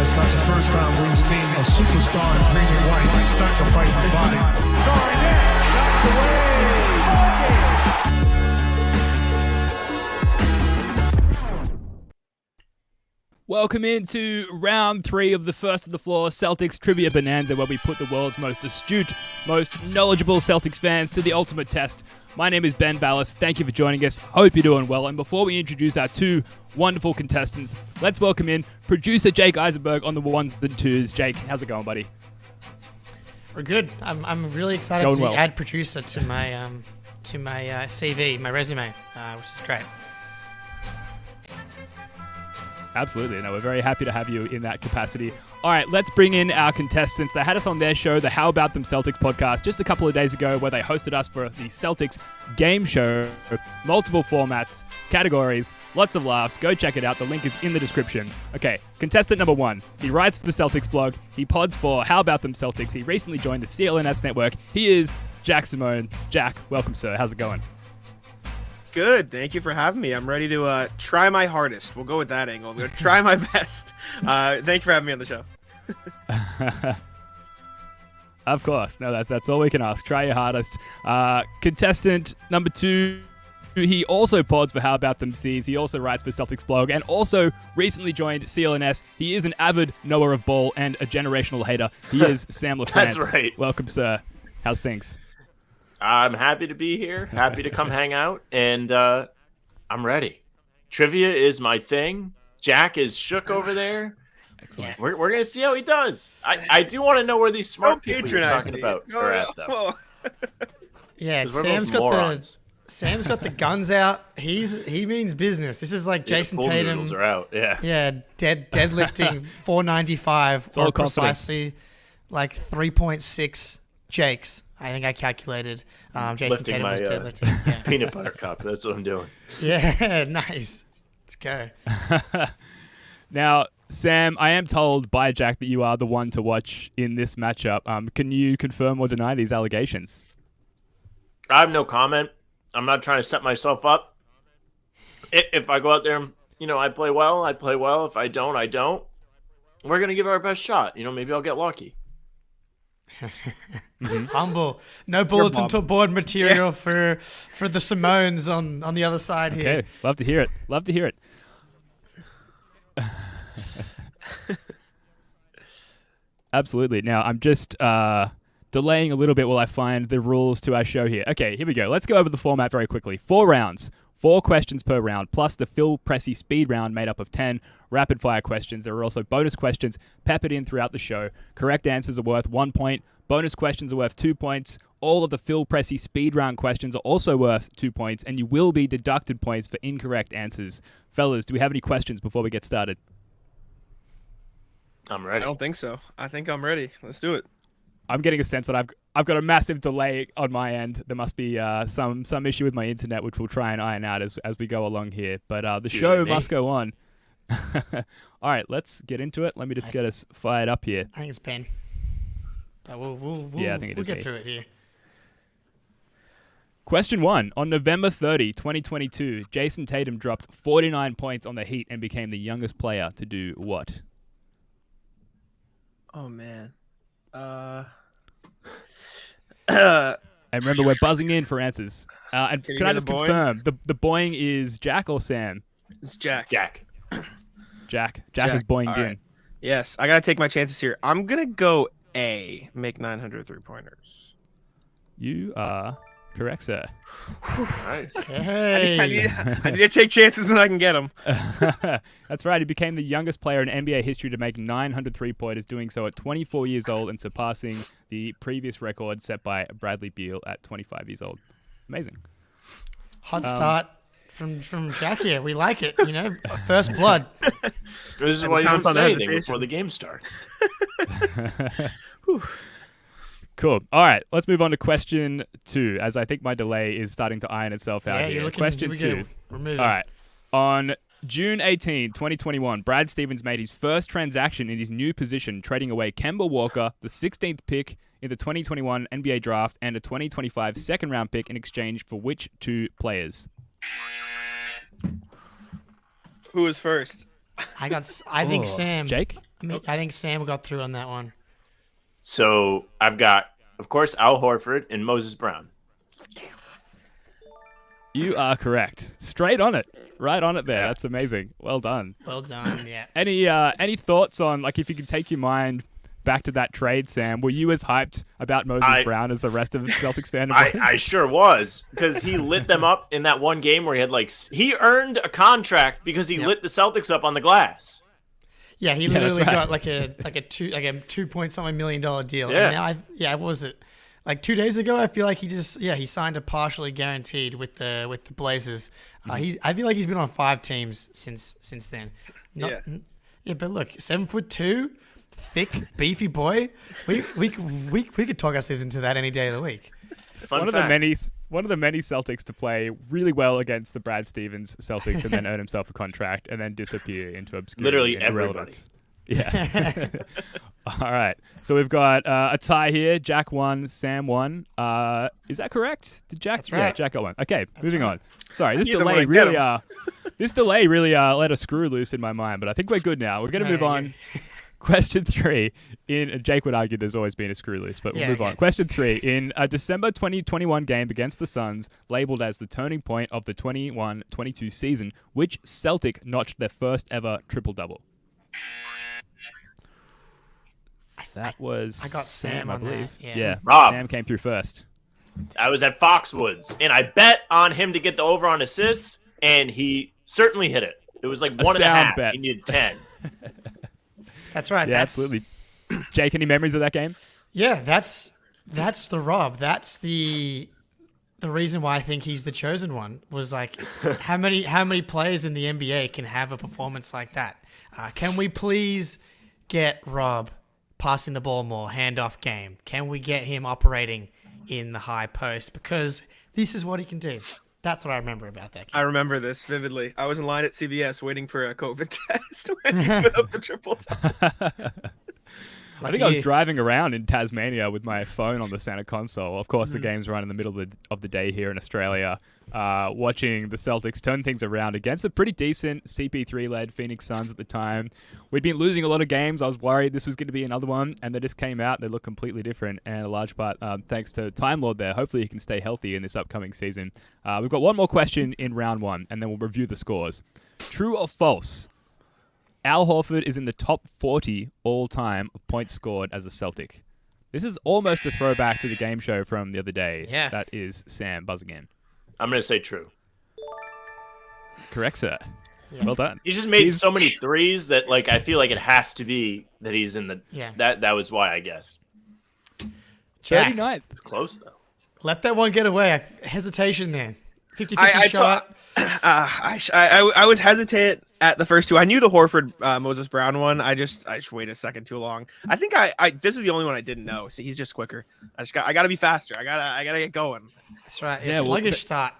It's not the first time we've seen a superstar in green and white sacrifice the body. Scoring it, knocked away. Welcome into round 3 of the first of the floor Celtics Trivia Bonanza, where we put the world's most astute, most knowledgeable Celtics fans to the ultimate test. My name is Ben Ballas. Thank you for joining us. Hope you're doing well. And before we introduce our two wonderful contestants, let's welcome in producer Jake Eisenberg on the ones and twos. Jake, how's it going, buddy? We're good. I'm really excited Going to well. add producer to my CV, my resume, which is great. Absolutely. No, we're very happy to have you in that capacity. All right, let's bring in our contestants. They had us on their show, the How About Them Celtics podcast, just a couple of days ago, where they hosted us for the Celtics game show. Multiple formats, categories, lots of laughs. Go check it out. The link is in the description. Okay, contestant number 1. He writes for Celtics blog. He pods for How About Them Celtics. He recently joined the CLNS network. He is Jack Simone. Jack, welcome, sir. How's it going? Good. Thank you for having me. I'm ready to try my hardest. We'll go with that angle. I'm going to try my best. Thanks for having me on the show. Of course. No, that's all we can ask. Try your hardest. Contestant number 2, he also pods for How About Them C's. He also writes for Celtics blog and also recently joined CLNS. He is an avid knower of ball and a generational hater. He is Sam LaFrance. That's right. Welcome, sir. How's things? I'm happy to be here, happy to come hang out, and I'm ready. Trivia is my thing. Jack is shook over there. Excellent. We're going to see how he does. I do want to know where these smart people you're talking about are at, though. Yeah, 'Cause we're both morons. Sam's got the guns out. He means business. This is like Jason the full Tatum. noodles are out, yeah. Yeah, deadlifting 495 all or confidence. precisely like 3.6 Jakes. I think I calculated. Jason Lifting Tatum my was deadlifting. Yeah. peanut butter cup. That's what I'm doing. Yeah, nice. Let's go. Now, Sam, I am told by Jack that you are the one to watch in this matchup. Can you confirm or deny these allegations? I have no comment. I'm not trying to set myself up. If I go out there, I play well, I play well. If I don't, I don't. We're going to give it our best shot. Maybe I'll get lucky. Humble. No bulletin board material for the Simones on the other side here. Okay, love to hear it. Love to hear it. Absolutely. Now, I'm just delaying a little bit while I find the rules to our show here. Okay, here we go. Let's go over the format very quickly. 4 rounds. 4 questions per round, plus the Phill Pressey speed round made up of 10 rapid-fire questions. There are also bonus questions peppered in throughout the show. Correct answers are worth 1 point. Bonus questions are worth 2 points. All of the Phill Pressey speed round questions are also worth 2 points, and you will be deducted points for incorrect answers. Fellas, do we have any questions before we get started? I'm I ready. don't think so. I think I'm ready. Let's do it. I'm getting a sense that I've got a massive delay on my end. There must be some issue with my internet, which we'll try and iron out as we go along here. But the show must go on. All right, let's get into it. Let me just get us fired up here. I think it's Ben. But Yeah, I think it we'll is get me. through it here. Question 1. On November 30, 2022, Jason Tatum dropped 49 points on the Heat and became the youngest player to do what? Oh, man. And remember, we're buzzing in for answers. And Can you can I get just a boing? confirm, the boing is Jack or Sam? It's Jack. Jack. Jack. Jack is boinged All in. right. Yes, I got to take my chances here. I'm going to go A, make 900 3-pointers. You are correct, sir. All right. Hey. I need to take chances when I can get them. That's right. He became the youngest player in NBA history to make 900 3-pointers, doing so at 24 years old and surpassing the previous record set by Bradley Beal at 25 years old. Amazing. Hot start from Jack here. We like it, First blood. This is And why you don't pounce on say anything hesitation. before the game starts. Cool. All right. Let's move on to question 2, as I think my delay is starting to iron itself out Yeah, here. you're looking. Question here we 2. go. Remove All it. right. On June 18, 2021, Brad Stevens made his first transaction in his new position, trading away Kemba Walker, the 16th pick in the 2021 NBA draft, and a 2025 second-round pick in exchange for which 2 players? Who is first? I think Sam. Jake? I think Sam got through on that one. So I've got, of course, Al Horford and Moses Brown. You are correct. Straight on it. Right on it there. That's amazing. Well done. Well done, yeah. Any thoughts on, like, if you can take your mind back to that trade, Sam, were you as hyped about Moses Brown as the rest of Celtics fandom? I sure was, because he lit them up in that one game where he had he earned a contract because he lit the Celtics up on the glass. Yeah, he literally got like a $2.something million deal. Yeah. And now what was it? Like 2 days ago, I feel like he signed a partially guaranteed with the Blazers. I feel like he's been on 5 teams since then. But look, 7'2", thick, beefy boy. We could talk ourselves into that any day of the week. One of the many Celtics to play really well against the Brad Stevens Celtics and then earn himself a contract and then disappear into obscurity. Literally and everybody. irrelevance. Yeah. All right. So we've got a tie here. Jack won. Sam won. Is that correct? Did Jack? That's right. Yeah, Jack got one. Okay, moving on. Sorry, this Neither delay one I get really let a screw loose in my mind, but I think we're good now. We're going to move on. Question 3. Jake would argue there's always been a screw loose, but we'll move on. Question 3. In a December 2021 game against the Suns, labeled as the turning point of the 21-22 season, which Celtic notched their first ever triple-double? That was I got Sam I on believe. that. Yeah. Rob. Sam came through first. I was at Foxwoods, and I bet on him to get the over on assists, and he certainly hit it. It was like 1.5. bet. He needed 10. That's right. Yeah, absolutely. Jake, any memories of that game? Yeah, that's the Rob. That's the reason why I think he's the chosen one. Was like how many players in the NBA can have a performance like that? Can we please get Rob passing the ball more, handoff game? Can we get him operating in the high post? Because this is what he can do. That's what I remember about that game. I remember this vividly. I was in line at CVS waiting for a COVID test when he put up the triple double. I think I was driving around in Tasmania with my phone on the center console. Of course, the game's run in the middle of the day here in Australia, watching the Celtics turn things around against a pretty decent CP3-led Phoenix Suns at the time. We'd been losing a lot of games. I was worried this was going to be another one, and they just came out. They look completely different, and a large part thanks to Time Lord there. Hopefully he can stay healthy in this upcoming season. We've got one more question in round 1, and then we'll review the scores. True or false? Al Horford is in the top 40 all-time of points scored as a Celtic. This is almost a throwback to the game show from the other day. Yeah. That is Sam buzzing in. I'm going to say true. Correct, sir. Yeah. Well done. He just made so many threes that I feel like it has to be that he's in the... Yeah. That was why I guessed. Jack, 39th. Close, though. let that one get away. Hesitation there. 50-50 shot. I was hesitant at the first two. I knew the Horford Moses Brown one. I just waited a second too long. I think this is the only one I didn't know. See, he's just quicker. I gotta be faster. I gotta get going. That's right. Yeah, sluggish start.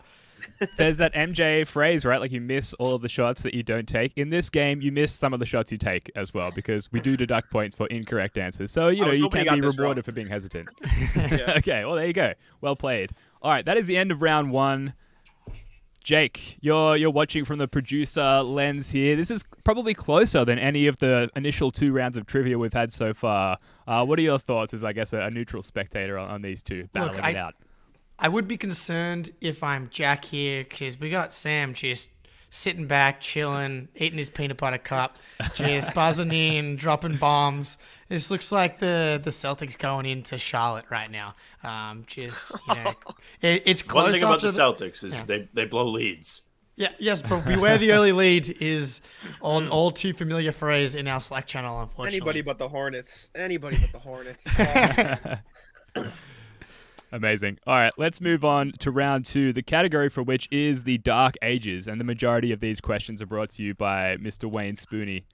There's that MJ phrase, right? Like you miss all of the shots that you don't take. In this game, you miss some of the shots you take as well because we do deduct points for incorrect answers. So, you can be rewarded for being hesitant. Yeah. Okay, well, there you go. Well played. All right, that is the end of round 1. Jake, you're watching from the producer lens here. This is probably closer than any of the initial 2 rounds of trivia we've had so far. What are your thoughts as, I guess, a neutral spectator on these two battling it out? I would be concerned if I'm Jack here because we got Sam just sitting back, chilling, eating his peanut butter cup, just buzzing in, dropping bombs. This looks like the Celtics going into Charlotte right now. It's close. One thing about the Celtics is they blow leads. Yeah, yes, but beware the early lead is an all too familiar phrase in our Slack channel, unfortunately. Anybody but the Hornets. Anybody but the Hornets. Amazing. All right, let's move on to round 2, the category for which is the Dark Ages, and the majority of these questions are brought to you by Mr. Wayne Spooney.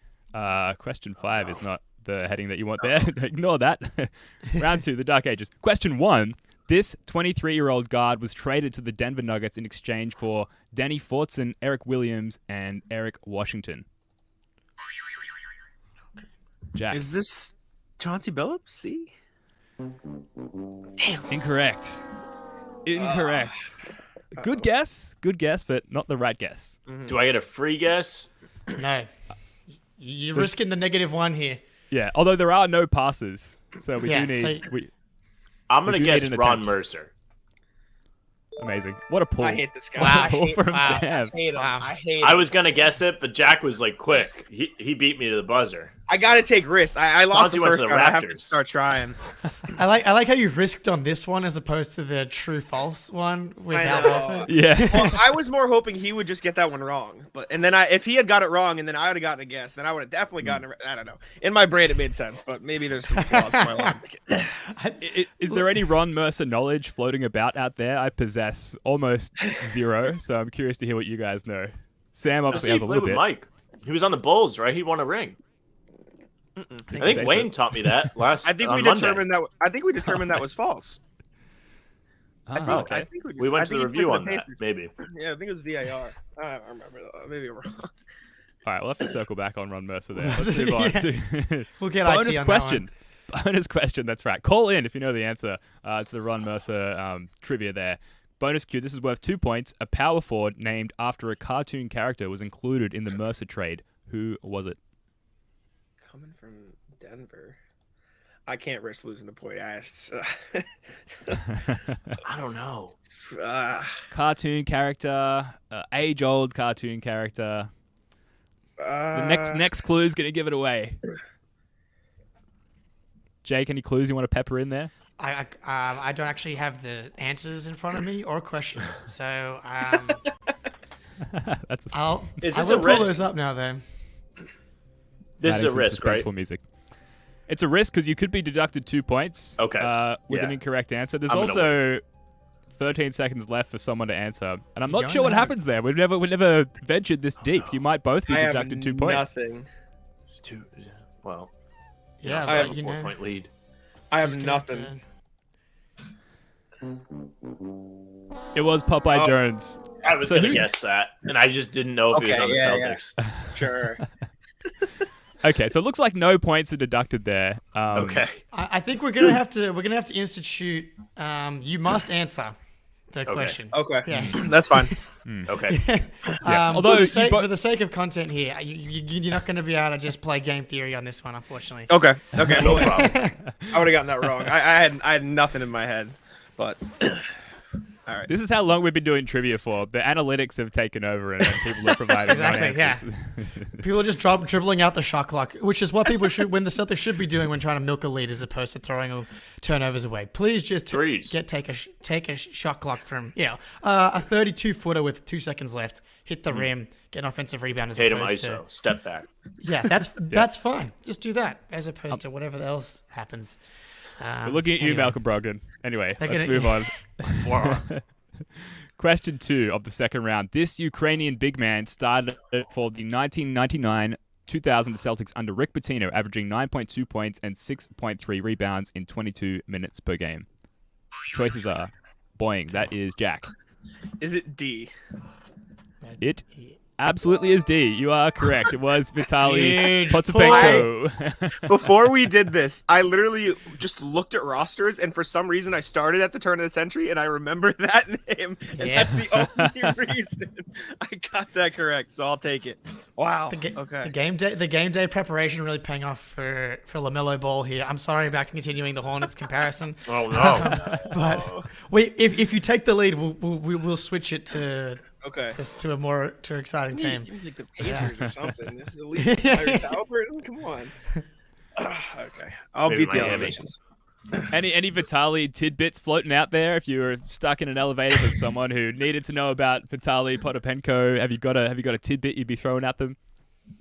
Question 5 is not the heading that you want there. Ignore that. Round 2, the Dark Ages. Question 1, this 23-year-old guard was traded to the Denver Nuggets in exchange for Danny Fortson, Eric Williams, and Eric Washington. Jack. Is this Chauncey Billups? See? Damn. Incorrect. Good guess, but not the right guess. Do I get a free guess? No. You're risking the -1 here. Yeah, although there are no passes, so we Yeah, do need. so- I'm We gonna do guess need an Ron attempt. Mercer. Amazing. What a pull. I hate this guy. Wow. I Pull hate, from wow. Sam. I hate him. Wow. I hate I him. was gonna guess it, but Jack was like quick. He beat me to the buzzer. I gotta take risks. I lost the Fonzie went first to the round. I have to Raptors. start trying. I like how you risked on this one as opposed to the true false one without know. Wolfen. Yeah. Well, I was more hoping he would just get that one wrong, and then if he had got it wrong, and then I would have gotten a guess, then I would have definitely gotten. I don't know. In my brain, it made sense, but maybe there's some flaws in my logic. Is there any Ron Mercer knowledge floating about out there? I possess almost zero, so I'm curious to hear what you guys know. Sam obviously He has a played little with bit. Mike. He was on the Bulls, right? He won a ring. I Say think so. Wayne taught me that last. I think on we Monday. determined that. I think we determined that was false. I think, okay. I think We went I to think the he review played on for that. Pacers. Maybe. Yeah, I think it was VAR. I don't remember though. Maybe I'm wrong. All right, we'll have to circle back on Ron Mercer there. Let's move on to We'll get bonus IT on question. Bonus question. That's right. Call in if you know the answer to the Ron Mercer trivia there. Bonus Q. This is worth 2 points. A power forward named after a cartoon character was included in the Mercer trade. Who was it? Coming from Denver, I can't risk losing a point. I don't know. Cartoon character, age-old cartoon character. The next clue is going to give it away. Jake, any clues you want to pepper in there? I don't actually have the answers in front of me or questions, so That's I Is will this a pull risk? those up now. Then This adding is a some risk, right? suspenseful music. It's a risk because you could be deducted 2 points. Okay. With an Yeah. incorrect answer. There's I'm gonna also 13 seconds left for someone to answer, and I'm You're not sure going what to- happens there. We've never ventured this deep. You might both be I have deducted 2 points. nothing. Well, yeah, I have but, a you know, 4-point lead. I have just gonna have nothing. It was Popeye Oh. Jones. I was So gonna who- guess that, and I just didn't know if he was Okay, on the yeah, yeah. Celtics. Sure. Okay, so it looks like no points are deducted there. Okay. I think we're gonna have to institute. You must answer the question. Okay. Yeah. That's fine. Okay. Although for, you for the sake of content here, you're not going to be able to just play game theory on this one, unfortunately. Okay. Okay. No problem. I would have gotten that wrong. I had nothing in my head, but all right. This is how long we've been doing trivia for. The analytics have taken over, and people are providing Exactly, no answers. People are just dribbling out the shot clock, which is what people should, when the Celtics should be doing when trying to milk a lead, as opposed to throwing turnovers away. Please just Threes. take a shot clock from a 32-footer with 2 seconds left, hit the rim, get an offensive rebound as Tatum opposed ISO. Step back. to that's fine. Just do that as opposed to whatever else happens. We're looking at you, Anyway. Malcolm Brogdon. Anyway, They're let's gonna- move on. Forearm. Question 2 of the second round. This Ukrainian big man started for the 1999-2000 Celtics under Rick Pitino, averaging 9.2 points and 6.3 rebounds in 22 minutes per game. Choices are boing. That is Jack. Is it D? It absolutely is D. You are correct. It was Vitaly Huge Potapenko. Before we did this, I literally just looked at rosters, and for some reason, I started at the turn of the century, and I remember that name, and that's the only reason I got that correct. So I'll take it. Wow. Okay. The game day preparation really paying off for LaMelo Ball here. I'm sorry about continuing the Hornets comparison, Oh no. but if you take the lead, we'll switch it to Okay. to a more exciting team. You like the Pacers or something. This is at least Tyrese Halliburton. Come on. Okay. I'll Maybe beat the Miami. elevations. Any Vitaly tidbits floating out there? If you were stuck in an elevator with someone who needed to know about Vitaly Potapenko, have you got a tidbit you'd be throwing at them?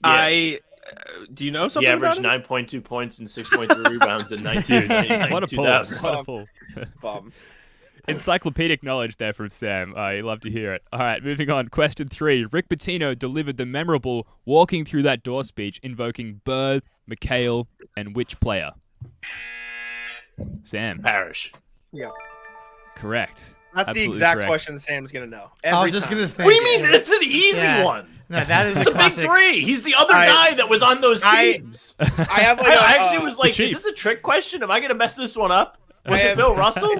Do you know He something about averaged him? 9.2 points and 6.3 rebounds in 1999 What a pull! 2000. What a pull! Bum. Encyclopedic knowledge there from Sam. You love to hear it. All right, moving on. Question 3. Rick Pitino delivered the memorable walking through that door speech invoking Bird, McHale, and which player? Sam. Parrish. Yeah. Correct. That's Absolutely the exact correct. question Sam's gonna know. I was Every just time. gonna think. What do you mean? That's an easy Yeah. one. No, that is It's a a big classic. three. He's the other I- guy that was on those teams. I have like I a, actually was like, Chief. is this a trick question? Am I going to mess this one up? Was I it have- Bill Russell?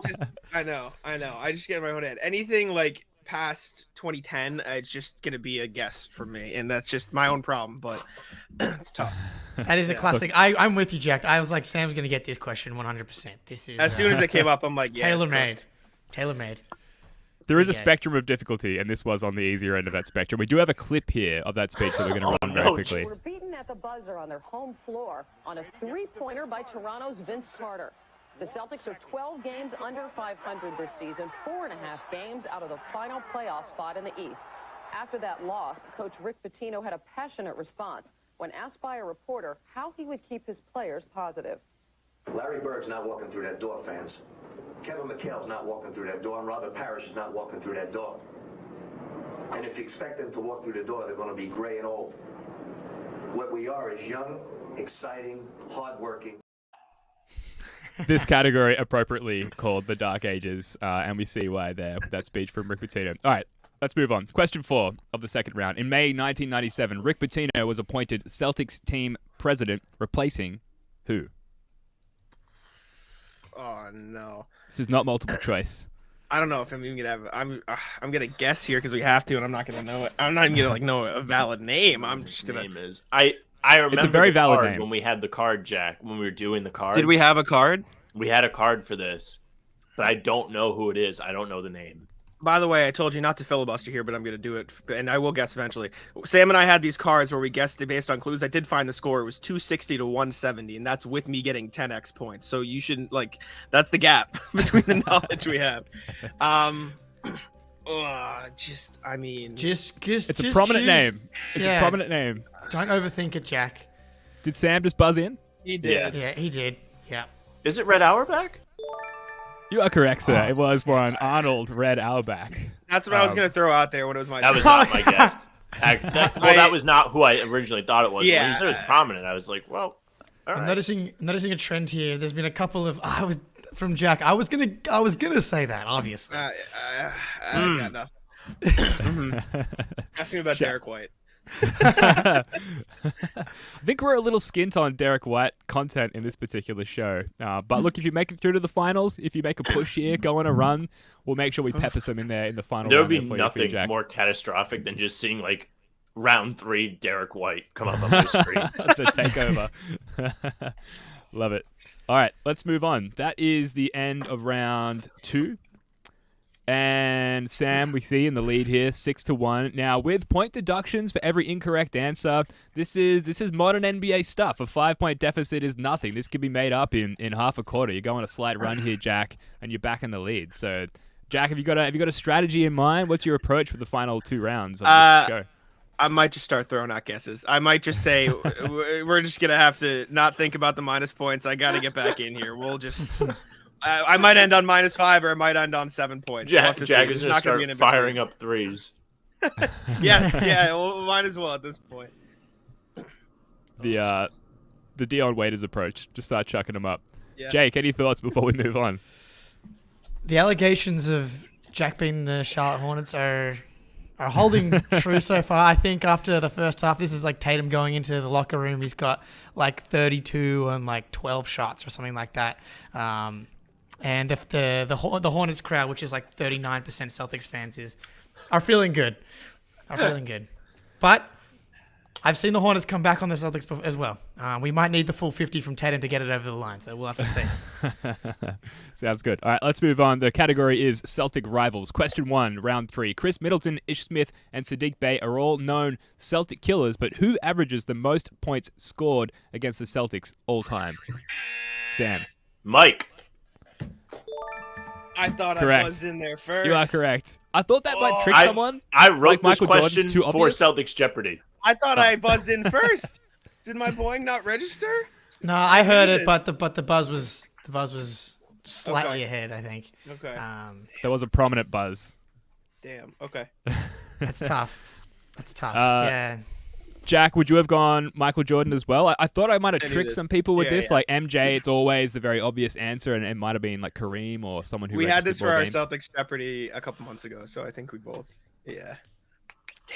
I know. I just get in my own head. Anything like past 2010, it's just gonna be a guess for me, and that's just my own problem. But it's tough. That is a classic. I'm with you, Jack. I was like, Sam's going to get this question 100%. This is As soon as it came up, I'm like, yeah, tailor-made. Tailor-made. There is a Yeah. spectrum of difficulty, and this was on the easier end of that spectrum. We do have a clip here of that speech that we're going to run very quickly. Were beaten at the buzzer on their home floor on a three-pointer by Toronto's Vince Carter. The Celtics are 12 games under 500 this season, 4.5 games out of the final playoff spot in the East. After that loss, Coach Rick Pitino had a passionate response when asked by a reporter how he would keep his players positive. Larry Bird's not walking through that door, fans. Kevin McHale's not walking through that door, and Robert Parrish is not walking through that door. And if you expect them to walk through the door, they're going to be gray and old. What we are is young, exciting, hardworking. This category appropriately called the Dark Ages, and we see why there with that speech from Rick Pitino. All right, let's move on. Question 4 of the second round. In May 1997, Rick Pitino was appointed Celtics team president, replacing who? Oh no. This is not multiple choice. I don't know if I'm even gonna have. I'm gonna guess here because we have to, and I'm not gonna know it. I'm not even gonna know a valid name. I'm just gonna. Name is I remember It's a very the valid card name. when we had the card, Jack. When we were doing the card, Did we have a card? We had a card for this, but I don't know who it is. I don't know the name. By the way, I told you not to filibuster here, but I'm gonna do it, and I will guess eventually. Sam and I had these cards where we guessed it based on clues. I did find the score. It was 260 to 170, and that's with me getting 10x points. So you shouldn't that's the gap between the knowledge we have. Just It's a prominent choose- name. It's Yeah. a prominent name. Don't overthink it, Jack. Did Sam just buzz in? he did. Yeah, he did. Yeah. Is it Red Auerbach? You are correct, sir. It was one Arnold Red Auerbach. That's what I was gonna throw out there when it was my. That was turn. not my guess. That was not who I originally thought it was. When Yeah. you said it was prominent, I was like, well, all I'm right. noticing a trend here. There's been a couple of from Jack. I was gonna say that, obviously. I got nothing. Ask me about Derek White. I think we're a little skint on Derek White content in this particular show. But look, if you make it through to the finals, if you make a push here, go on a run, we'll make sure we pepper some in there in the final There would round be there for you, nothing Jack. more catastrophic than just seeing round 3 Derek White come up on my screen. The takeover. Love it. All right, let's move on. That is the end of round 2. And Sam, we see in the lead here, 6-1. Now, with point deductions for every incorrect answer, this is modern NBA stuff. A 5-point deficit is nothing. This could be made up in half a quarter. You go on a slight run here, Jack, and you're back in the lead. So, Jack, have you got a strategy in mind? What's your approach for the final 2 rounds of this show? I might just start throwing out guesses. I might just say we're just gonna have to not think about the minus points. I got to get back in here. We'll just. I might end on -5, or I might end on 7 points. We'll have to Jack see. is There's going to not gonna start be an in-between. firing up threes. Yes, yeah, well, might as well at this point. The Dion Waiters approach. Just start chucking them up. Yeah. Jake, any thoughts before we move on? The allegations of Jack being the Charlotte Hornets are holding true so far. I think after the first half, this is like Tatum going into the locker room. He's got 32 and 12 shots or something like that. And if the Hornets crowd, which is 39% Celtics fans, are feeling good. But I've seen the Hornets come back on the Celtics as well. We might need the full 50 from Tatum to get it over the line, so we'll have to see. Sounds good. All right, let's move on. The category is Celtic Rivals. Question 1, round 3. Chris Middleton, Ish Smith, and Sadiq Bey are all known Celtic killers, but who averages the most points scored against the Celtics all time? Sam. Mike. I thought Correct. I was in there first. You are correct. I thought that might trick someone. I wrote Like this Michael Jordan's question too for obvious? Celtics Jeopardy. I thought I buzzed in first. Did my boing not register? No, I heard it, it. but the buzz was slightly Okay. ahead, I think. Okay. There was a prominent buzz. Damn. Okay. That's tough. That's tough. Uh, yeah. Jack, would you have gone Michael Jordan as well? I thought I might have I knew tricked this. some people with Yeah, this. yeah. Like MJ, it's always the very obvious answer, and it might have been Kareem or someone who We had this registered for more our games. Celtics Jeopardy a couple months ago, so I think we both. Yeah.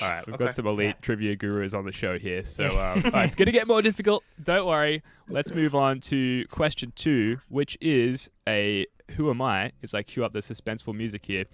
All right, we've Okay. got some elite trivia gurus on the show here. So all right, it's going to get more difficult. Don't worry. Let's move on to question 2, which is a Who Am I? It's cue up the suspenseful music here.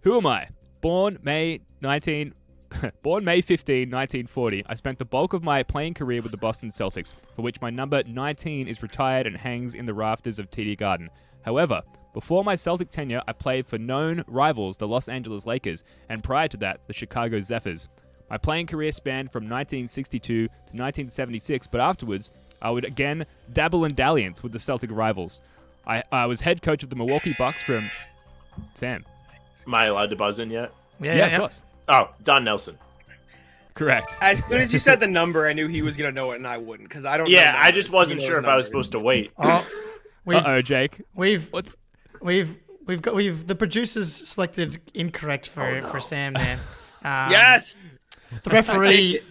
Who am I? Born May 15, 1940, I spent the bulk of my playing career with the Boston Celtics, for which my number 19 is retired and hangs in the rafters of TD Garden. However, before my Celtic tenure, I played for known rivals, the Los Angeles Lakers, and prior to that, the Chicago Zephyrs. My playing career spanned from 1962 to 1976, but afterwards, I would again dabble in dalliance with the Celtic Rivals. I was head coach of the Milwaukee Bucks from... Sam. Am I allowed to buzz in yet? Yeah, of course. Oh, Don Nelson. Correct. As soon as you said the number, I knew he was gonna know it, and I wouldn't, because I don't. Yeah, know I just wasn't He knows sure if I was numbers. supposed to wait. Oh, Jake. We've the producers selected incorrect for Sam there. Yes. The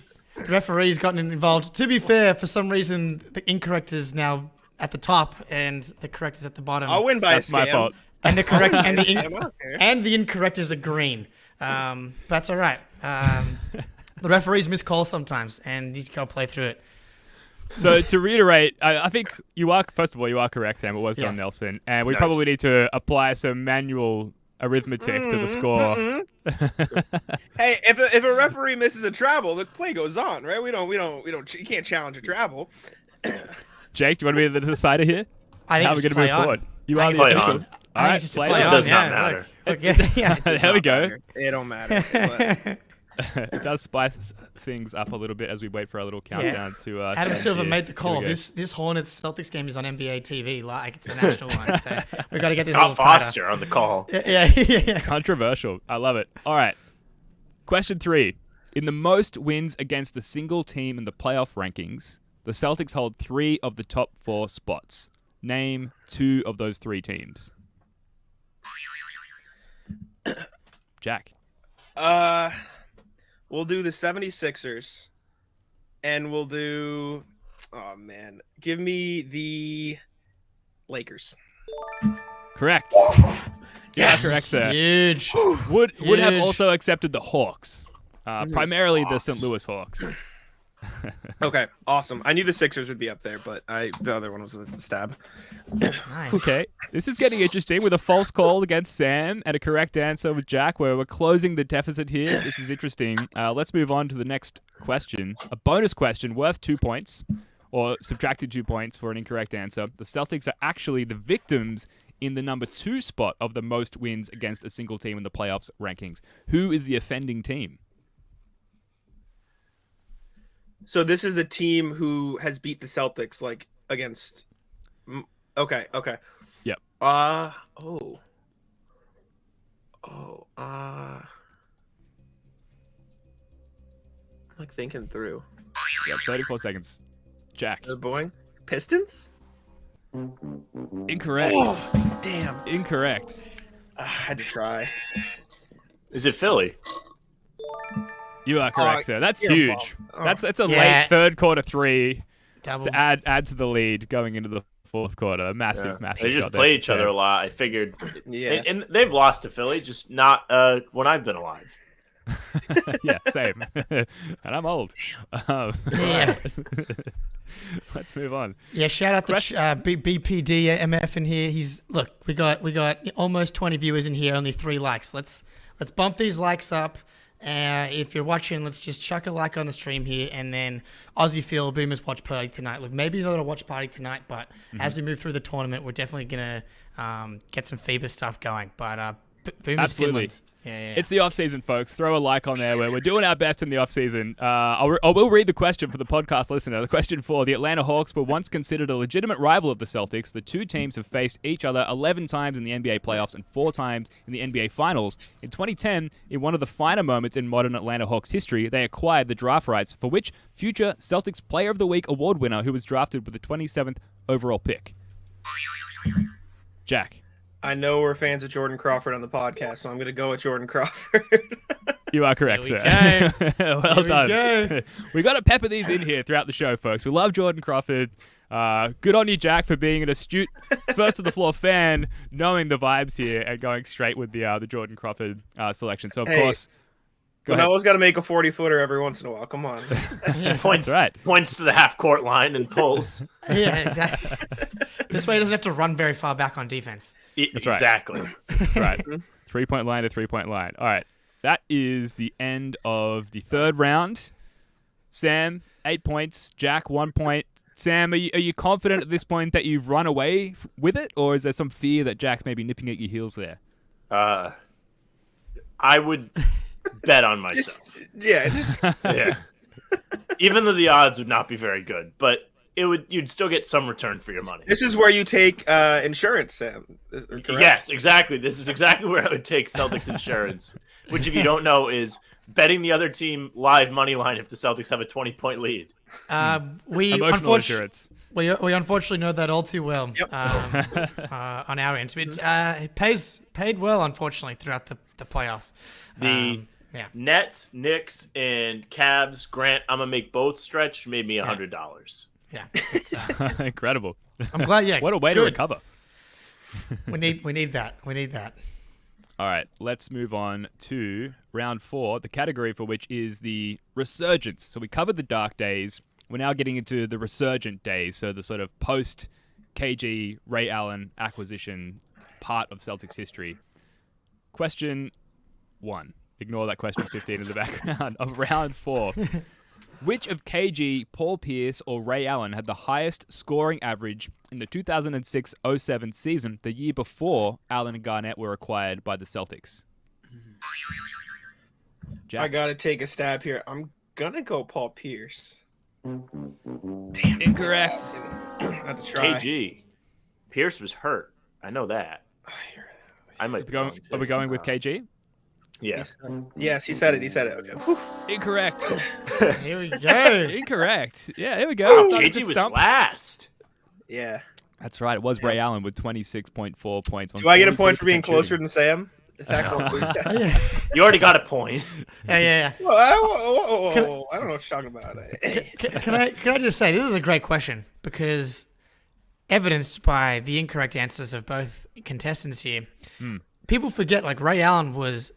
referee's gotten involved. To be fair, for some reason the incorrect is now at the top and the correct is at the bottom. I'll win by That's a my scam. fault. And the correct and the Scam, I don't care. and the incorrect is a green. That's all right. The referees miss calls sometimes, and you just gotta play through it. So to reiterate, I think you are, first of all, you are correct, Sam. It was Don Yes. Nelson. And we Nice. probably need to apply some manual arithmetic to the score. Hey, if a referee misses a travel, the play goes on, right? We don't. You can't challenge a travel. Jake, do you want to be the decider here? I think How are it's we going to play move on. forward? You I are think the it's official. play on. All I think right, it's just a play play on. It does not yeah, matter. look, yeah. There we go. It don't matter. But It does spice things up a little bit as we wait for our little countdown to... Adam Silver made the call. Here we go. This Hornets Celtics game is on NBA TV. Like it's a national one, so we got to get this a Scott little tighter. Foster on the call. Yeah. Controversial. I love it. All right. Question 3. In the most wins against a single team in the playoff rankings, the Celtics hold 3 of the top 4 spots. Name 2 of those 3 teams. Jack. we'll do the 76ers, and we'll do. Oh man, give me the Lakers. Correct. Yes. Correct, sir. Huge. Would have Huge. also accepted the Hawks. Primarily the St. Louis Hawks. Okay, awesome. I knew the Sixers would be up there, but the other one was a stab. Nice. Okay, this is getting interesting with a false call against Sam and a correct answer with Jack, where we're closing the deficit here. This is interesting. Let's move on to the next question. A bonus question worth 2 points, or subtracted 2 points for an incorrect answer. The Celtics are actually the victims in the number 2 spot of the most wins against a single team in the playoffs rankings. Who is the offending team? So this is the team who has beat the Celtics, like against. Okay. Yep. I'm like thinking through. Yep, 34 seconds. Jack. The Boeing Pistons. Incorrect. Oh, damn. Incorrect. I had to try. Is it Philly? You are correct, sir. That's you're a huge. bum. That's a Yeah. late third quarter 3 Double. to add to the lead going into the fourth quarter. A massive, massive They just shot play there. each other a lot. I figured. Yeah. And they've lost to Philly, just not when I've been alive. Yeah, same. And I'm old. Yeah. Let's move on. Yeah, shout out to Question- BPD MF in here. We got almost 20 viewers in here, only 3 likes. Let's bump these likes up. If you're watching, let's just chuck a like on the stream here, and then Aussie Phil Boomers watch party tonight. Look, maybe not a watch party tonight, but as we move through the tournament, we're definitely gonna get some FIBA stuff going. But Boomers Absolutely. Finland. Yeah. It's the off-season, folks. Throw a like on there. We're doing our best in the off-season. I will read the question for the podcast listener. The question 4. The Atlanta Hawks were once considered a legitimate rival of the Celtics. The two teams have faced each other 11 times in the NBA playoffs and 4 times in the NBA Finals. In 2010, in one of the finer moments in modern Atlanta Hawks history, they acquired the draft rights for which future Celtics Player of the Week award winner who was drafted with the 27th overall pick. Jack. I know we're fans of Jordan Crawford on the podcast, so I'm gonna go with Jordan Crawford. You are correct, Here sir. we Well Here we done. go. We got to pepper these in here throughout the show, folks. We love Jordan Crawford. Good on you, Jack, for being an astute first of the floor fan, knowing the vibes here and going straight with the Jordan Crawford selection. So of Hey, course, go ahead. Canelo's got to make a 40-footer every once in a while. Come on. Points, That's right. points to the half-court line and pulls. Yeah, exactly. This way he doesn't have to run very far back on defense. That's right. Exactly. That's right. 3-point line to 3-point line. All right. that is the end of the third round. Sam, 8 points. Jack, 1 point. Sam, are you confident at this point that you've run away with it, or is there some fear that Jack's maybe nipping at your heels there? I would bet on myself. Yeah. Even though the odds would not be very good, but you'd still get some return for your money. This is where you take insurance, Sam. Correct? Yes, exactly. This is exactly where I would take Celtics Insurance, which, if you don't know, is betting the other team live money line if the Celtics have a 20-point lead. We Emotional insurance. We unfortunately know that all too well. Yep. On our end, it paid well, unfortunately, throughout the playoffs. The Nets, Knicks, and Cavs. Grant, I'm gonna make both stretch. Made me $100. Yeah, it's, Incredible. I'm glad. Yeah, What a way to recover. We need that. We need that. All right, let's move on to round 4, the category for which is the resurgence. So we covered the dark days. We're now getting into the resurgent days, so the sort of post-KG Ray Allen acquisition part of Celtics history. Question 1. Ignore that question 15 in the background of round 4. Which of KG, Paul Pierce, or Ray Allen had the highest scoring average in the 2006-07 season, the year before Allen and Garnett were acquired by the Celtics? Jack? I gotta take a stab here. I'm gonna go Paul Pierce. Damn, incorrect. I have to try. KG. Pierce was hurt. I know that. I might Are we going with KG? Yeah. Yes, he said it. He said it. Okay. Whew. Incorrect. Here we go. Incorrect. Yeah, here we go. Oh, Starting to KG was stump. last. Yeah. That's right. It was Ray Allen with 26.4 points. On Do I get a point for being 43% closer shooting. than Sam? Is that cool? You already got a point. Yeah. Whoa, I don't know what you're talking about. Can I just say this is a great question because evidenced by the incorrect answers of both contestants here. People forget like Ray Allen was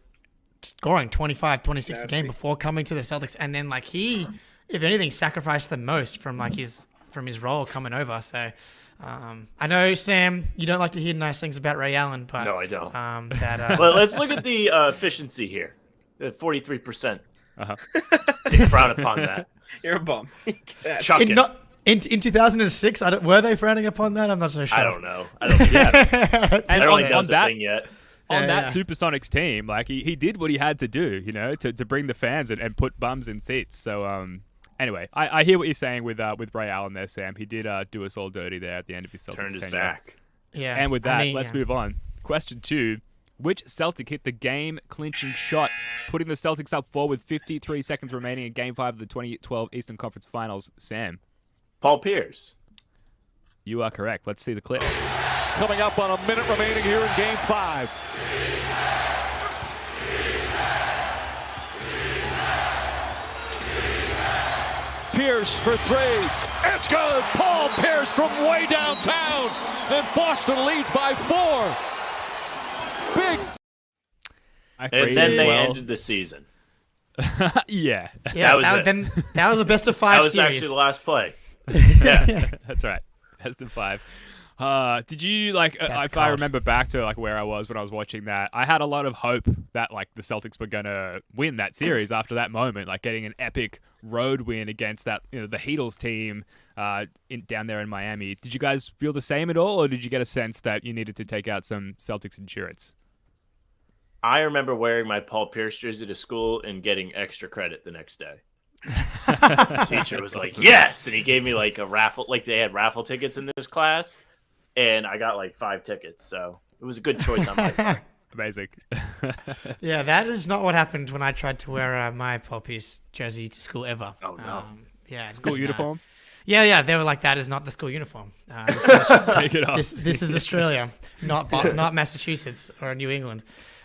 scoring 25, 26 a game before coming to the Celtics, and then like he, if anything, sacrificed the most from like his role coming over. So I know, Sam, you don't like to hear nice things about Ray Allen, but No, I don't. Well, Let's look at the efficiency here. 43%. Uh-huh. They frown upon that. You're a bum. Chuck it. in 2006, were they frowning upon that? I'm not so sure. I don't know. I don't think And really on does a that, thing yet. on that Yeah. Supersonics team, like he did what he had to do, you know, to bring the fans and put bums in seats. So anyway, I hear what you're saying with Ray Allen there, Sam. He did do us all dirty there at the end of his Celtics Turned his tenure. back. Yeah. And with that, I mean, let's yeah. move on. Question 2. Which Celtic hit the game-clinching shot, putting the Celtics up 4 with 53 seconds remaining in Game 5 of the 2012 Eastern Conference Finals? Sam, Paul Pierce. you are correct. Let's see the clip. Coming up on a minute remaining here in Game 5. Pierce for 3. It's good. Paul Pierce from way downtown. Then Boston leads by 4. Big. I And agree then as they well. ended the season. Yeah. Yeah, That was it. then that was a best of 5 That was series. actually the last play. That's right. Best of 5. Did you if I cold. remember back to like where I was when I was watching that, I had a lot of hope that like the Celtics were gonna win that series after that moment, like getting an epic road win against that, you know, the Heatles team down there in Miami. Did you guys feel the same at all, or did you get a sense that you needed to take out some Celtics insurance? I remember wearing my Paul Pierce jersey to school and getting extra credit the next day. Teacher was like, "Yes," and he gave me like a raffle. Like they had raffle tickets in this class, and I got like 5 tickets. So it was a good choice on my part. Amazing. Yeah, that is not what happened when I tried to wear my Paul Pierce jersey to school ever. Oh, no. Yeah, School uniform? Yeah. They were like, that is not the school uniform. Take it off. This is Australia, not Massachusetts or New England.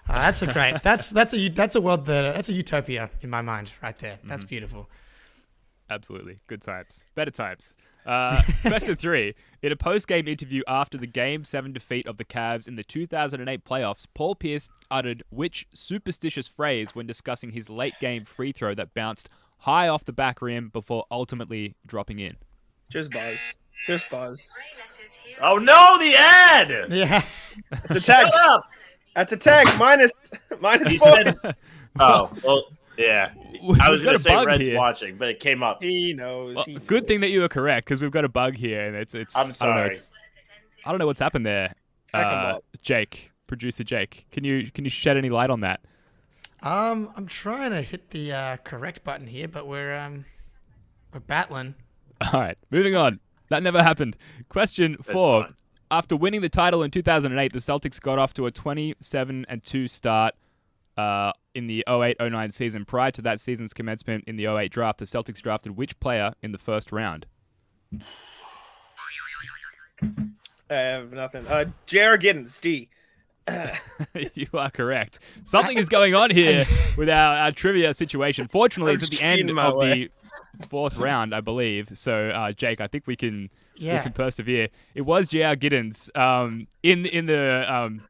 That's a great. That's a world that's a utopia in my mind right there. That's beautiful. Absolutely. Good times. Better times. Question 3. In a post-game interview after the Game 7 defeat of the Cavs in the 2008 playoffs, Paul Pierce uttered which superstitious phrase when discussing his late-game free throw that bounced high off the back rim before ultimately dropping in? Just buzz. Just buzz. Oh no, the ad! Yeah. That's a tag. Shut up! That's a tag. Minus He 4. said Oh, well, yeah. I was We've got going a to say bug Red's here. watching, but it came up. He knows. Well, he good knows. thing that you were correct because we've got a bug here, and it's. I'm sorry. I don't know what's happened there. Check 'em up. Jake, producer Jake, can you shed any light on that? I'm trying to hit the correct button here, but we're battling. All right, moving on. That never happened. Question 4. fine. After winning the title in 2008, the Celtics got off to a 27-2 start in the 08-09 season. Prior to that season's commencement in the 08 draft, the Celtics drafted which player in the first round? I have nothing. J.R. Giddens, D. You are correct. Something is going on here with our trivia situation. Fortunately, I'm it's at the cheating end my of way. the fourth round, I believe. So, Jake, I think we can Yeah. persevere. It was J.R. Giddens. In the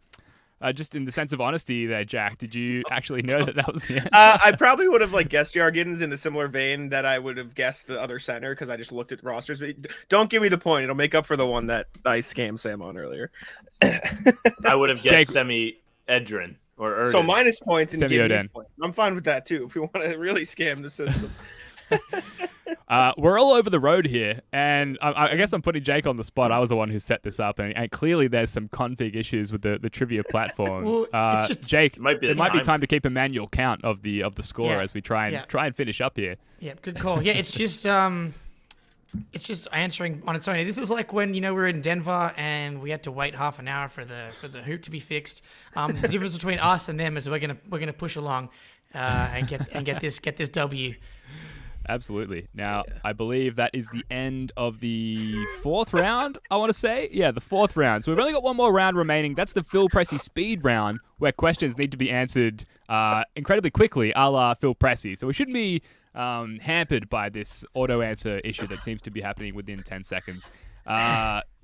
just in the sense of honesty there, Jack, did you actually know that was the answer? I probably would have guessed J.R. Giddens in the similar vein that I would have guessed the other center because I just looked at rosters. But don't give me the point; it'll make up for the one that I scammed Sam on earlier. I would have Jake- guessed Semi Edrin or Erden. So minus points and give me a Semi-Oden. point. I'm fine with that too. If we want to really scam the system. We're all over the road here, and I guess I'm putting Jake on the spot. I was the one who set this up, and clearly there's some config issues with the trivia platform. Well, it's just- Jake, It might be the it might be time. time to keep a manual count of the score Yeah. as we try and finish up here. Yep, good call. Yeah, it's just answering on its own. This is like when we were in Denver and we had to wait half an hour for the hoop to be fixed. The difference between us and them is we're gonna push along and get this W. Absolutely. Now, I believe that is the end of the fourth round, I want to say. Yeah, the fourth round. So we've only got one more round remaining. That's the Phill Pressey speed round, where questions need to be answered incredibly quickly, a la Phill Pressey. So we shouldn't be hampered by this auto-answer issue that seems to be happening within 10 seconds.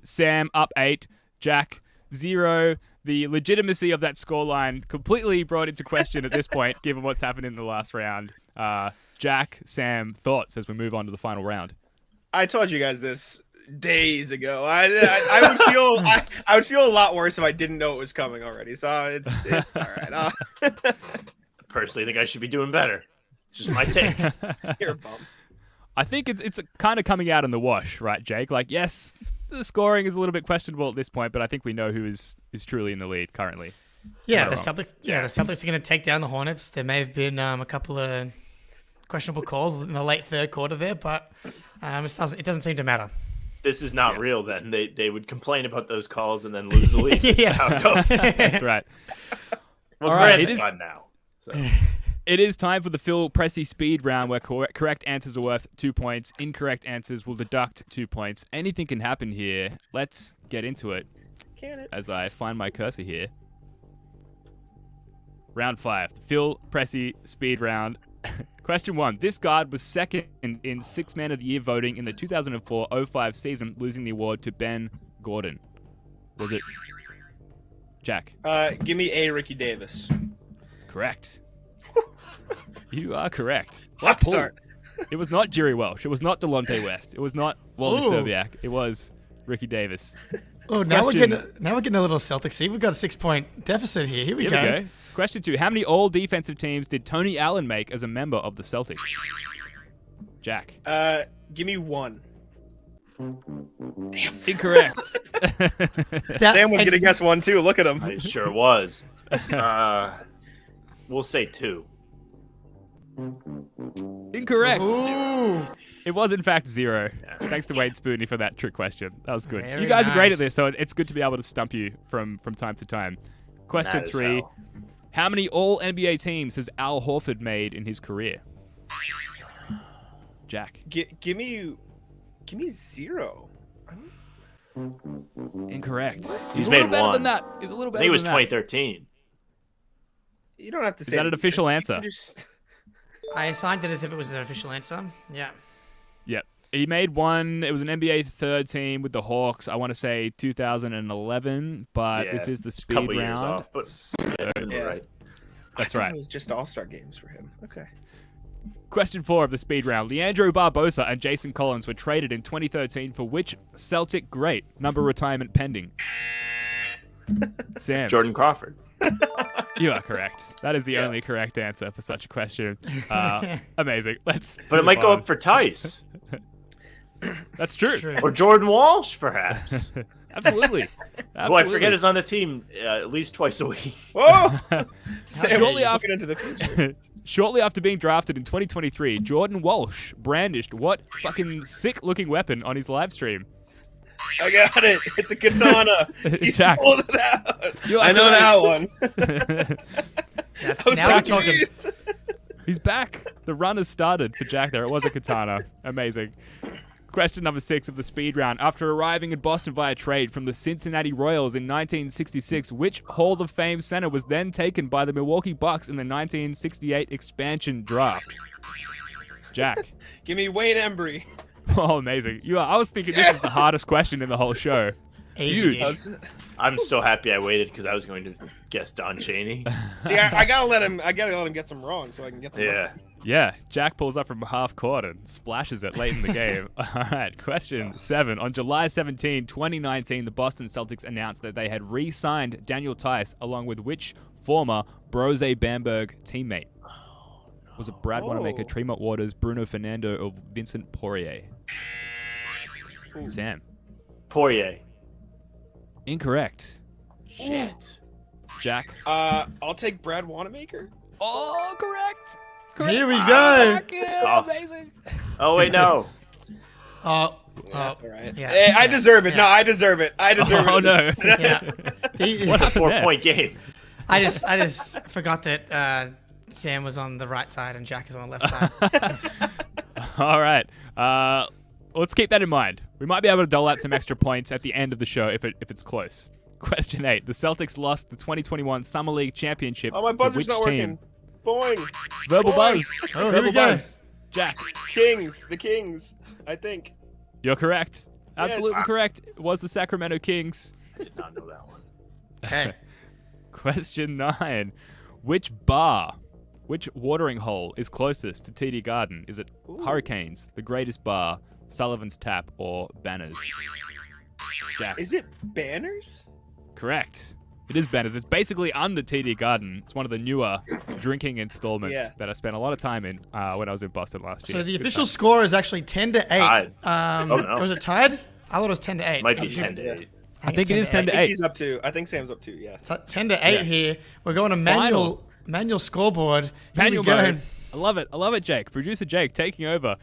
Sam, up 8. Jack, 0. The legitimacy of that scoreline completely brought into question at this point, given what's happened in the last round. Jack, Sam, thoughts as we move on to the final round? I told you guys this days ago. I would feel a lot worse if I didn't know it was coming already. So it's all right. Personally, think I should be doing better. Just my take. You're a bum. I think it's kind of coming out in the wash, right, Jake? Like, yes, the scoring is a little bit questionable at this point, but I think we know who is truly in the lead currently. Yeah, Am I the wrong? Celtics. Yeah, the Celtics are going to take down the Hornets. There may have been a couple of questionable calls in the late third quarter there, but it doesn't seem to matter. This is not real then. They would complain about those calls and then lose the lead. Yeah. That's how it goes. That's right. Well, All right, Grant's it is- gone now. So. It is time for the Phill Pressey speed round where correct answers are worth 2 points. Incorrect answers will deduct 2 points. Anything can happen here. Let's get into it Can it? as I find my cursor here. Round 5. Phill Pressey speed round. Question 1. This guard was second in Sixth Man of the Year voting in the 2004-05 season, losing the award to Ben Gordon. Was it Jack? Give me a Ricky Davis. Correct. You are correct. Hot Pull. start. It was not Jerry Welsh. It was not Delonte West. It was not Wally Ooh. Serbiak. It was Ricky Davis. Oh, now Question- we're getting a little Celtics. See, we've got a 6-point deficit here. Here we Here go. we go. Question 2. How many all-defensive teams did Tony Allen make as a member of the Celtics? Jack. Give me 1. Incorrect. Sam was gonna guess 1 too. Look at him. I sure was. We'll say 2. Incorrect. Ooh. It was, in fact, 0. Yeah. Thanks to Wade Spooney for that trick question. That was good. Very You guys are great at nice. this, so it's good to be able to stump you from time to time. Question Mad as 3. hell. How many all-NBA teams has Al Horford made in his career? Jack. Give me 0. Incorrect. He's a little made better one. than that. He's a little I better think it was than that. 2013. You don't have to say. Is that an official You answer? can just- I assigned it as if it was an official answer. Yeah. Yep. He made one. It was an NBA third team with the Hawks. I want to say 2011, but Yeah, this is the a speed couple round. years off, but So- Yeah. right. That's I thought right. It was just All-Star games for him. Okay. Question 4 of the speed round. Leandro Barbosa and Jason Collins were traded in 2013 for which Celtic great? Number retirement pending. Sam. Jordan Crawford. You are correct. That is the only correct answer for such a question. Amazing. But it might go up for Tice. That's true. Or Jordan Walsh, perhaps. Absolutely. Who I forget is on the team at least twice a week. Whoa! Shortly after, into the future. Shortly after being drafted in 2023, Jordan Walsh brandished what fucking sick-looking weapon on his live stream? I got it. It's a katana. You Jack. pulled it out. I know that one. That's I was now so we're talking. confused. He's back. The run has started for Jack there. It was a katana. Amazing. Question number 6 of the speed round. After arriving in Boston via trade from the Cincinnati Royals in 1966, which Hall of Fame center was then taken by the Milwaukee Bucks in the 1968 expansion draft? Jack. Give me Wayne Embry. Oh, amazing. I was thinking this was the hardest question in the whole show. Easy. Huge. I'm so happy I waited because I was going to guess Don Chaney. See, I gotta let him. I gotta let him get some wrong so I can get them. Yeah. Right. Yeah, Jack pulls up from half court and splashes it late in the game. All right, question 7. On July 17, 2019, the Boston Celtics announced that they had re-signed Daniel Tice along with which former Brose Bamberg teammate? Was it Brad Wanamaker, Tremont Waters, Bruno Fernando, or Vincent Poirier? Sam. Poirier. Incorrect. Shit. Jack. I'll take Brad Wanamaker. Oh, correct. Here we go. Jack, yeah, amazing. Oh, wait, no. That's all right. Yeah, Hey, I deserve it. No, I deserve it. I deserve Oh, it. no. Yeah. What a 4-point game. I just forgot that Sam was on the right side and Jack is on the left side. All right. Let's keep that in mind. We might be able to dole out some extra points at the end of the show if it's close. Question 8. The Celtics lost the 2021 Summer League Championship Oh, my to buzzer's which not team? working. Boing. Verbal Boing. buzz. Oh, here Verbal we go. buzz. Jack. Kings. The Kings. I think. You're correct. Absolutely Yes. correct. It was the Sacramento Kings. Did not know that one. Okay. Question 9. Which watering hole is closest to TD Garden? Is it Hurricanes, The Greatest Bar, Sullivan's Tap, or Banners? Jack. Is it Banners? Correct. It is Banners. It's basically under TD Garden. It's one of the newer drinking installments that I spent a lot of time in when I was in Boston last year. So the Good official time. score is actually 10-8. Tied. Oh, no. Was it tied? I thought it was 10-8. Might be 10-8. I think it is 10 I to think 8. he's up to. I think Sam's up to. Yeah. It's 10-8 here. We're going to manual scoreboard. Here Manual we go. mode. I love it. I love it, Jake. Producer Jake taking over.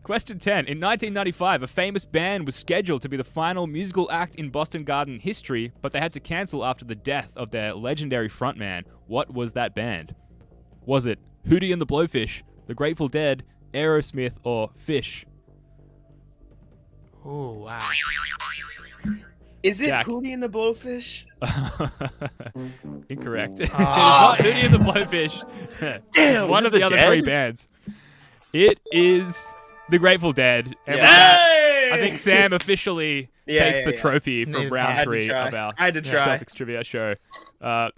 Question 10. In 1995, a famous band was scheduled to be the final musical act in Boston Garden history, but they had to cancel after the death of their legendary frontman. What was that band? Was it Hootie and the Blowfish, The Grateful Dead, Aerosmith, or Fish? Oh, wow. Is it Jack. Hootie and the Blowfish? Incorrect. It is not Hootie and the Blowfish. It's one of the other 3 bands. It is The Grateful Dead. And with that, I think Sam officially takes the trophy from I round had 3 of our I had to try. Celtics trivia show.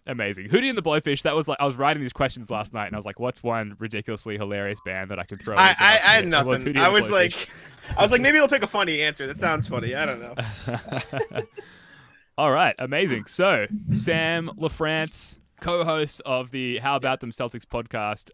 Amazing. Hootie and the Blowfish, that was like, I was writing these questions last night and I was like, what's one ridiculously hilarious band that I could throw? I as an had alternate? It was nothing. Hootie and I the was Blowfish. like, maybe they'll pick a funny answer. That sounds funny. I don't know. All right, amazing. So, Sam LaFrance, co-host of the How About Them Celtics podcast,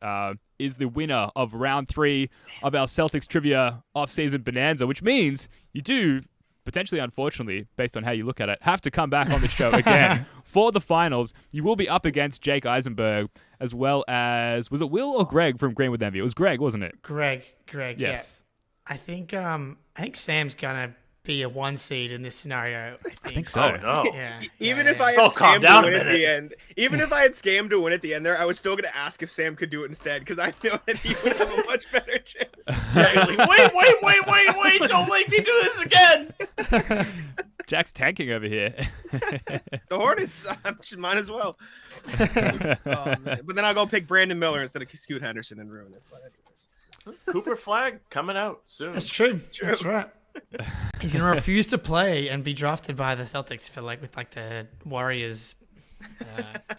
is the winner of round 3 of our Celtics Trivia offseason bonanza, which means you do, potentially unfortunately, based on how you look at it, have to come back on the show again for the finals. You will be up against Jake Eisenberg, as well as, was it Will or Greg from Greenwood Envy? It was Greg, wasn't it? Greg, Yes. yeah. I think Sam's gonna be a 1 seed in this scenario. I think so. Oh, no. Yeah. Even yeah, if yeah. I had Oh, calm scammed down to a win at minute. the end, even if I had scammed to win at the end there, I was still gonna ask if Sam could do it instead because I know that he would have a much better chance. Exactly. Wait! Don't make me do this again. Jack's tanking over here. The Hornets, might as well. Oh, man. But then I'll go pick Brandon Miller instead of Scoot Henderson and ruin it. But anyways. Cooper Flag coming out soon. That's true. That's right. He's gonna refuse to play and be drafted by the Celtics for with the Warriors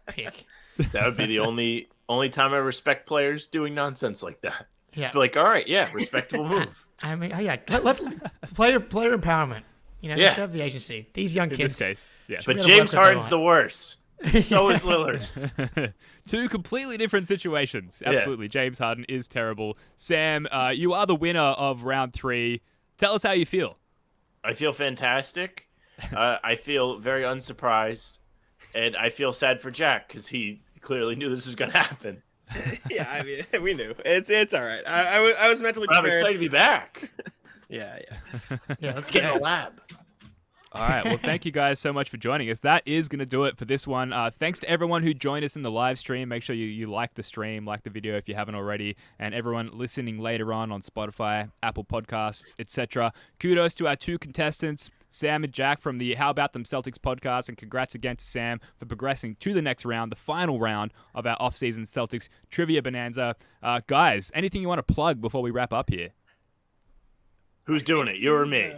pick. That would be the only time I respect players doing nonsense like that. Yeah. Be like, all right, yeah, respectable move. I mean, yeah. Let player empowerment. You know, Yeah. they should have the agency. These young In kids. this case, yes. But Gotta James work what they Harden's want. the worst. So is Lillard. Two completely different situations. Yeah. Absolutely. James Harden is terrible. Sam, you are the winner of round 3. Tell us how you feel. I feel fantastic. I feel very unsurprised. And I feel sad for Jack because he clearly knew this was going to happen. Yeah, I mean, we knew. It's all right. I was mentally But I'm prepared. excited to be back. Yeah. Yeah, let's Get in go. the lab. All right. Well, thank you guys so much for joining us. That is going to do it for this one. Thanks to everyone who joined us in the live stream. Make sure you like the stream, like the video if you haven't already, and everyone listening later on Spotify, Apple Podcasts, etc. Kudos to our 2 contestants, Sam and Jack from the How About Them Celtics podcast, and congrats again to Sam for progressing to the next round, the final round of our offseason Celtics Trivia Bonanza. Guys, anything you want to plug before we wrap up here? Who's doing it? You or me?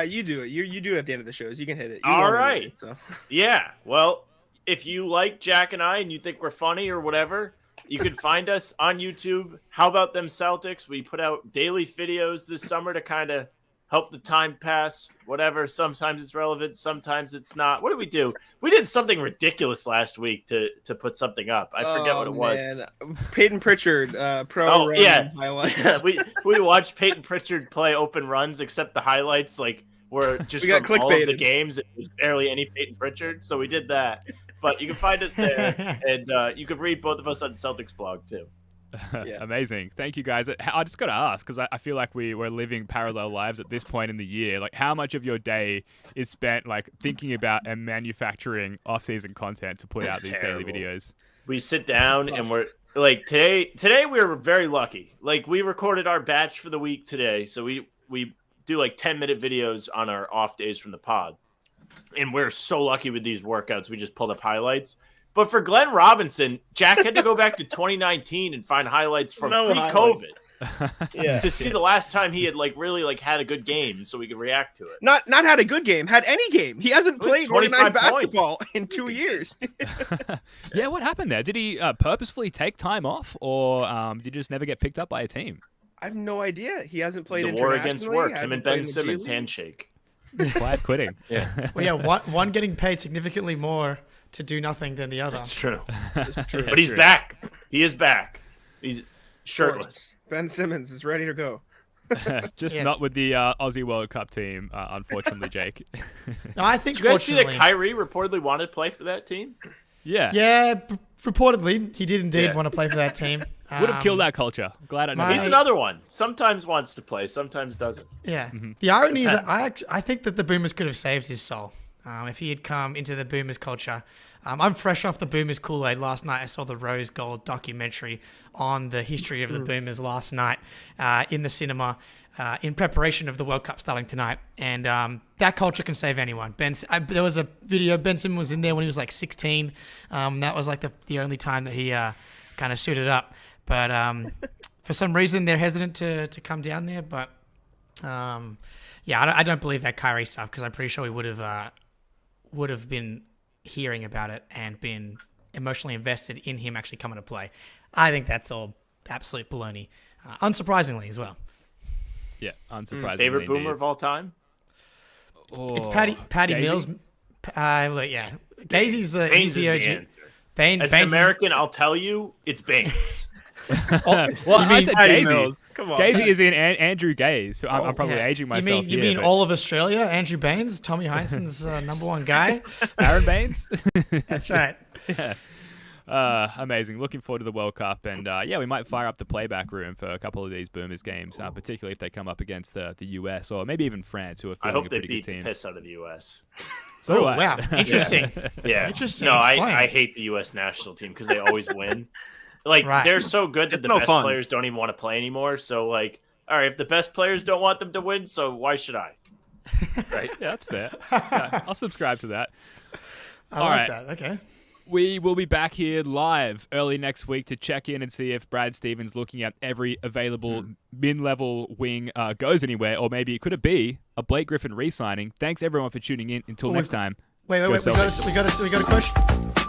You do it. You do it at the end of the shows. You can hit it. You All normally right. do it, so. Yeah. Well, if you like Jack and I and you think we're funny or whatever, you can find us on YouTube. How About Them Celtics? We put out daily videos this summer to kind of help the time pass, whatever. Sometimes it's relevant, sometimes it's not. What did we do? We did something ridiculous last week to put something up. I forget what it was. Man. Peyton Pritchard, pro Oh, run yeah. highlights. we watched Peyton Pritchard play open runs, except the highlights were just We got from all of the clickbaited. games. It was barely any Peyton Pritchard, so we did that. But you can find us there, and you can read both of us on Celtics blog too. Yeah. Amazing. Thank you, guys. I just got to ask, because I feel like we're living parallel lives at this point in the year. Like, how much of your day is spent, like, thinking about and manufacturing off-season content to put out these daily Terrible. videos? We sit down and we're like today we were very lucky. Like, we recorded our batch for the week today, so we do like 10-minute videos on our off days from the pod. And we're so lucky with these workouts. We just pulled up highlights. But for Glenn Robinson, Jack had to go back to 2019 and find highlights from No pre-COVID Yeah. to see the last time he had really had a good game, so we could react to it. Not had a good game. Had any game. He hasn't It was played 25 organized points. basketball in 2 years. Yeah, what happened there? Did he purposefully take time off, or did he just never get picked up by a team? I have no idea. He hasn't played The war against internationally, work. Him hasn't and played Ben in the G Simmons League. handshake. Quiet quitting. Yeah, Well, yeah, one getting paid significantly more to do nothing than the other. that's true. It's true. But he's back. He is back. He's shirtless. Ben Simmons is ready to go. Just Yeah. not with the Aussie World Cup team, unfortunately, Jake. No, I think Did you guys see that fortunately- Kyrie reportedly wanted to play for that team? Yeah. Yeah, reportedly, he did indeed Yeah. want to play for that team. Would have killed that culture. Glad I know. my- He's another one. Sometimes wants to play, sometimes doesn't. Yeah. The irony is, that I think that the Boomers could have saved his soul if he had come into the Boomers culture. I'm fresh off the Boomers Kool-Aid. Last night I saw the Rose Gold documentary on the history of the Boomers last night in the cinema in preparation of the World Cup starting tonight. And that culture can save anyone. There was a video, Ben Simmons was in there when he was like 16. That was like the only time that he kind of suited up. But for some reason, they're hesitant to come down there. But yeah, I don't believe that Kyrie stuff, because I'm pretty sure we would have been hearing about it and been emotionally invested in him actually coming to play. I think that's all absolute baloney, unsurprisingly as well. Yeah, unsurprisingly. Favorite Boomer indeed. of all time? It's Patty Gazy? Mills. Look, yeah, Gazy's Baines he's is the the OG. answer. Baines, As an Baines is- American, I'll tell you, it's Baines. Oh, Well, you I mean- said Patty Gazy. Mills. Come on. Gazy is in Andrew Gaze, so I'm probably yeah. aging myself You here. mean but- all of Australia? Andrew Baines, Tommy Heinsohn's number one guy. Aaron Baines? That's right. Amazing. Looking forward to the World Cup. And yeah, we might fire up the playback room for a couple of these Boomers games, particularly if they come up against the US or maybe even France, who are I feeling hope a they pretty beat good the team. piss out of the U.S. So do Oh, I. wow, interesting. Yeah. Interesting. No, Explain. I hate the U.S. national team because they always win. Like, Right. they're so good that It's the no best fun. players don't even want to play anymore. So, like, all right, if the best players don't want them to win, so why should I? Right? Yeah, that's fair. Yeah, I'll subscribe to that. I All like right. that. Okay. We will be back here live early next week to check in and see if Brad Stevens, looking at every available min-level wing, goes anywhere, or maybe could it be a Blake Griffin re-signing? Thanks everyone for tuning in. Until next time. Wait. Go We Celtics. got a question.